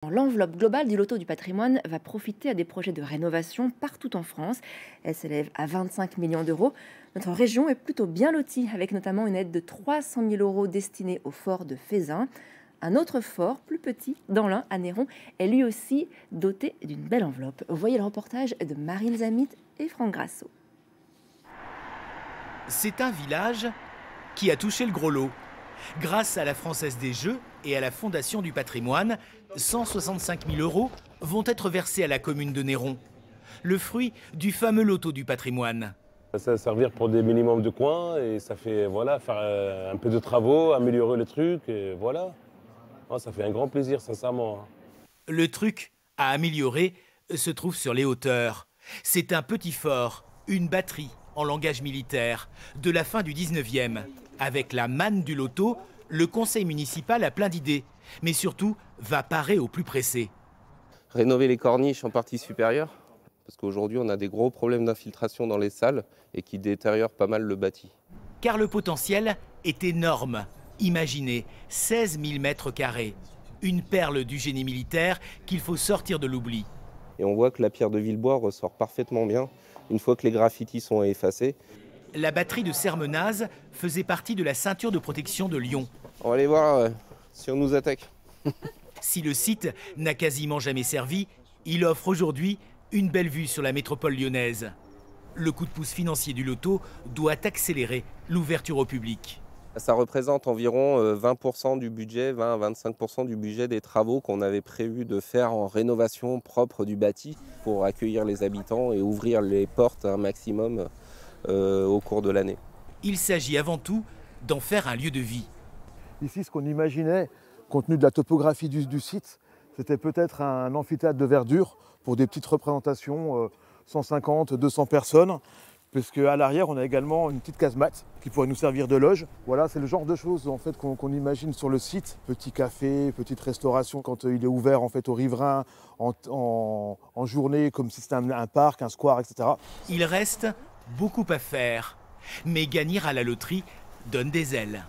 L'enveloppe globale du loto du patrimoine va profiter à des projets de rénovation partout en France. Elle s'élève à 25 millions d'euros. Notre région est plutôt bien lotie, avec notamment une aide de 300 000 euros destinée au fort de Fézin. Un autre fort, plus petit, dans l'Ain, à Néron, est lui aussi doté d'une belle enveloppe. Voyez le reportage de Marine Zamit et Franck Grasso. C'est un village qui a touché le gros lot. Grâce à la Française des Jeux et à la Fondation du patrimoine, 165 000 euros vont être versés à la commune de Néron. Le fruit du fameux loto du patrimoine. Ça va servir pour des minimums de coins et ça fait faire un peu de travaux, améliorer le truc et voilà. Ça fait un grand plaisir sincèrement. Le truc à améliorer se trouve sur les hauteurs. C'est un petit fort, une batterie en langage militaire, de la fin du 19e. Avec la manne du loto, le conseil municipal a plein d'idées, mais surtout va parer au plus pressé. Rénover les corniches en partie supérieure, parce qu'aujourd'hui on a des gros problèmes d'infiltration dans les salles et qui détériorent pas mal le bâti. Car le potentiel est énorme. Imaginez 16 000 mètres carrés, une perle du génie militaire qu'il faut sortir de l'oubli. Et on voit que la pierre de Villebois ressort parfaitement bien une fois que les graffitis sont effacés. La batterie de Sermenaz faisait partie de la ceinture de protection de Lyon. On va aller voir si on nous attaque. Si le site n'a quasiment jamais servi, il offre aujourd'hui une belle vue sur la métropole lyonnaise. Le coup de pouce financier du loto doit accélérer l'ouverture au public. Ça représente environ 20% du budget, 20 à 25% du budget des travaux qu'on avait prévu de faire en rénovation propre du bâti pour accueillir les habitants et ouvrir les portes un maximum au cours de l'année. Il s'agit avant tout d'en faire un lieu de vie. Ici, ce qu'on imaginait, compte tenu de la topographie du site, c'était peut-être un amphithéâtre de verdure pour des petites représentations, 150, 200 personnes. Parce qu'à l'arrière, on a également une petite casemate qui pourrait nous servir de loge. Voilà, c'est le genre de choses en fait, qu'on imagine sur le site. Petit café, petite restauration quand il est ouvert en fait, aux riverains en journée, comme si c'était un parc, un square, etc. Il reste beaucoup à faire, mais gagner à la loterie donne des ailes.